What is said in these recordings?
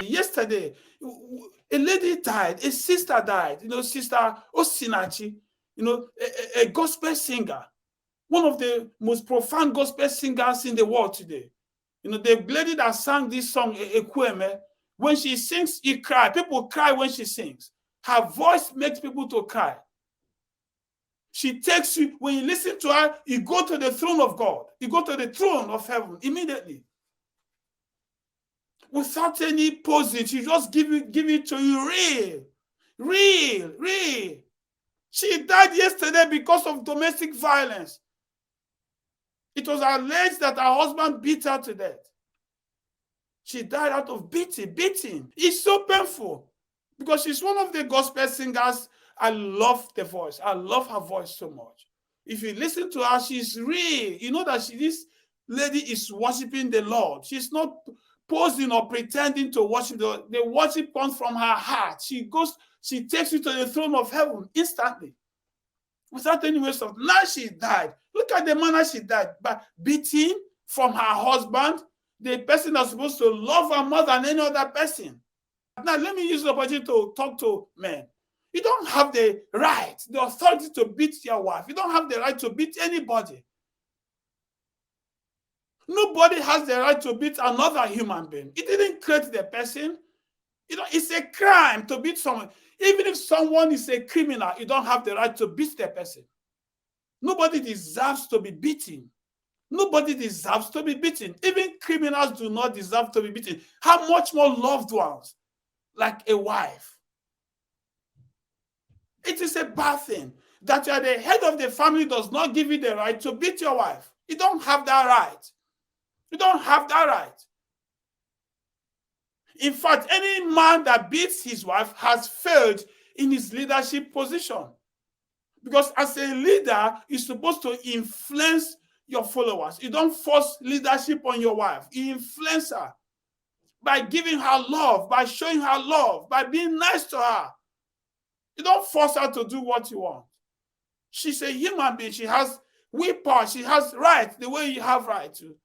Yesterday, a lady died, a sister died, Sister Osinachi, a gospel singer, one of the most profound gospel singers in the world today. The lady that sang this song, Ekweme, when she sings, you cry. People cry when she sings. Her voice makes people to cry. She takes you, when you listen to her, you go to the throne of God. You go to the throne of heaven immediately. Without any posing, she just give it to you real. She died yesterday because of domestic violence. It was alleged that her husband beat her to death. She died out of beating. It's so painful because she's one of the gospel singers. I love the voice. I love her voice so much. If you listen to her, she's real. You know that this lady is worshiping the Lord. She's not posing or pretending to worship. The worship comes from her heart. She takes you to the throne of heaven instantly without any waste of. Now she died. Look at the manner she died, by beating from her husband, the person that's supposed to love her more than any other person. Now, let me use the opportunity to talk to men. You don't have the right, the authority to beat your wife. You don't have the right to beat anybody. Nobody has the right to beat another human being. It didn't create the person. It's a crime to beat someone. Even if someone is a criminal, you don't have the right to beat the person. Nobody deserves to be beaten. Nobody deserves to be beaten. Even criminals do not deserve to be beaten. How much more loved ones, like a wife? It is a bad thing that you are the head of the family does not give you the right to beat your wife. You don't have that right. You don't have that right. In fact, any man that beats his wife has failed in his leadership position. Because as a leader, you're supposed to influence your followers. You don't force leadership on your wife. You influence her by giving her love, by showing her love, by being nice to her. You don't force her to do what you want. She's a human being. She has willpower. She has rights the way you have rights to.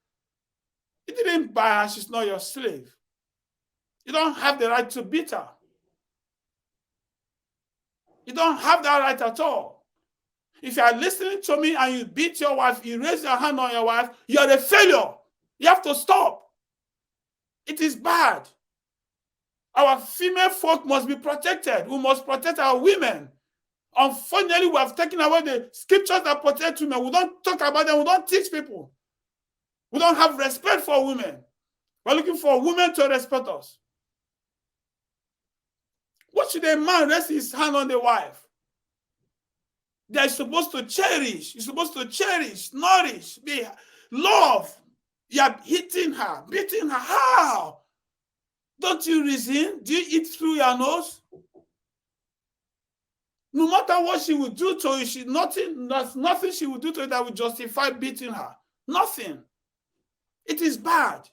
You didn't buy her. She's not your slave. You don't have the right to beat her. You don't have that right at all. If you are listening to me and you beat your wife, you raise your hand on your wife, you're a failure. You have to stop. It is bad. Our female folk must be protected. We must protect our women. Unfortunately, we have taken away the scriptures that protect women. We don't talk about them. We don't teach people. We don't have respect for women. We're looking for women to respect us. What should a man rest his hand on the wife? They're supposed to cherish. You're supposed to cherish, nourish, love. You're hitting her, beating her. How? Don't you reason? Do you eat through your nose? No matter what she will do to you, there's nothing she will do to you that will justify beating her. Nothing. It is bad.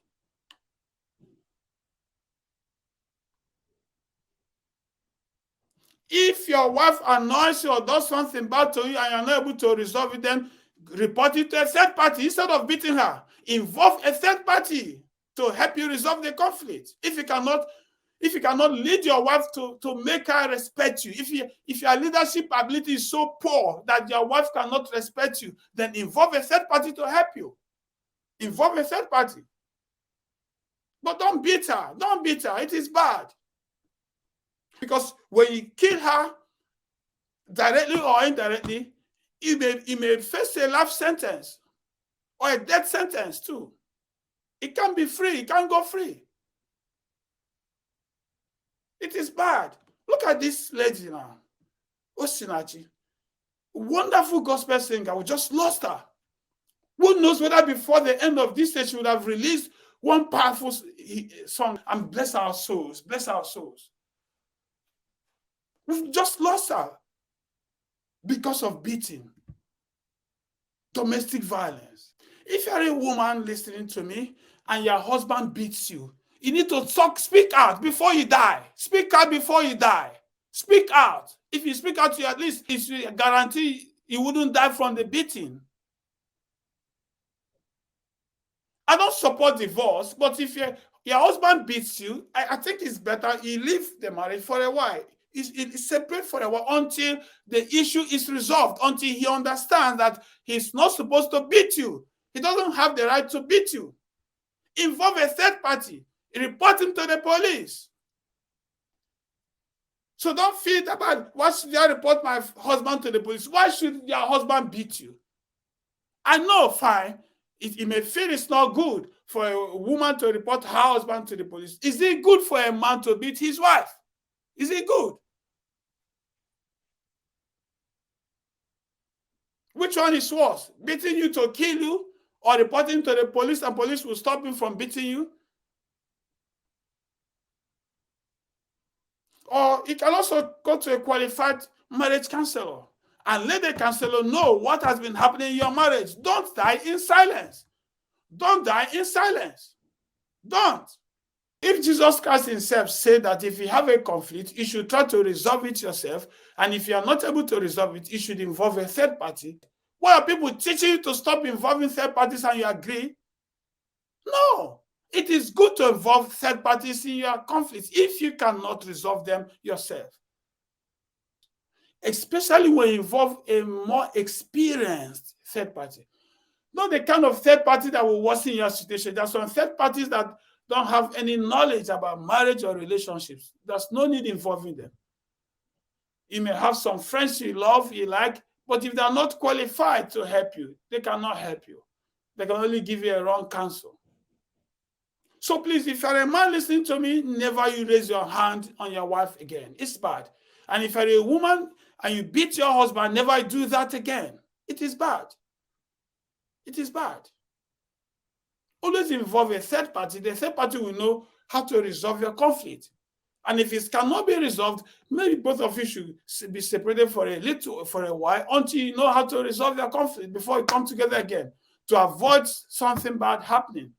If your wife annoys you or does something bad to you and you're not able to resolve it, then report it to a third party instead of beating her. Involve a third party to help you resolve the conflict. If you cannot lead your wife to make her respect you, if your leadership ability is so poor that your wife cannot respect you, then involve a third party to help you. Involve a third party. But don't beat her. Don't beat her. It is bad. Because when you kill her, directly or indirectly, you may face a life sentence or a death sentence too. It can't be free. It can't go free. It is bad. Look at this lady now, Osinachi. Wonderful gospel singer. We just lost her. Who knows whether before the end of this stage she would have released one powerful song and bless our souls. Bless our souls. We've just lost her because of beating, domestic violence. If you're a woman listening to me and your husband beats you, you need to speak out before you die. Speak out before you die. Speak out. If you speak out, you at least it's a guarantee you wouldn't die from the beating. I don't support divorce, but if your husband beats you, I think it's better you leave the marriage for a while. It's separate for a while until the issue is resolved, until he understands that he's not supposed to beat you. He doesn't have the right to beat you. Involve a third party. Report him to the police. So don't feel bad. Why should I report my husband to the police? Why should your husband beat you? I know, fine. It may feel it's not good for a woman to report her husband to the police. Is it good for a man to beat his wife? Is it good? Which one is worse? Beating you to kill you, or reporting to the police and police will stop him from beating you? Or you can also go to a qualified marriage counselor and let the counselor know what has been happening in your marriage. Don't die in silence. Don't die in silence. Don't. If Jesus Christ himself said that if you have a conflict, you should try to resolve it yourself, and if you are not able to resolve it, you should involve a third party. Why are people teaching you to stop involving third parties and you agree? No. It is good to involve third parties in your conflicts if you cannot resolve them yourself. Especially when you involve a more experienced third party. Not the kind of third party that will worsen your situation. There are some third parties that don't have any knowledge about marriage or relationships. There's no need involving them. You may have some friends you love, you like, but if they're not qualified to help you, they cannot help you. They can only give you a wrong counsel. So please, if you're a man listening to me, never you raise your hand on your wife again. It's bad. And if you're a woman and you beat your husband, never do that again. It is bad. It is bad. Always involve a third party. The third party will know how to resolve your conflict. And if it cannot be resolved, maybe both of you should be separated for a while until you know how to resolve your conflict before you come together again, to avoid something bad happening.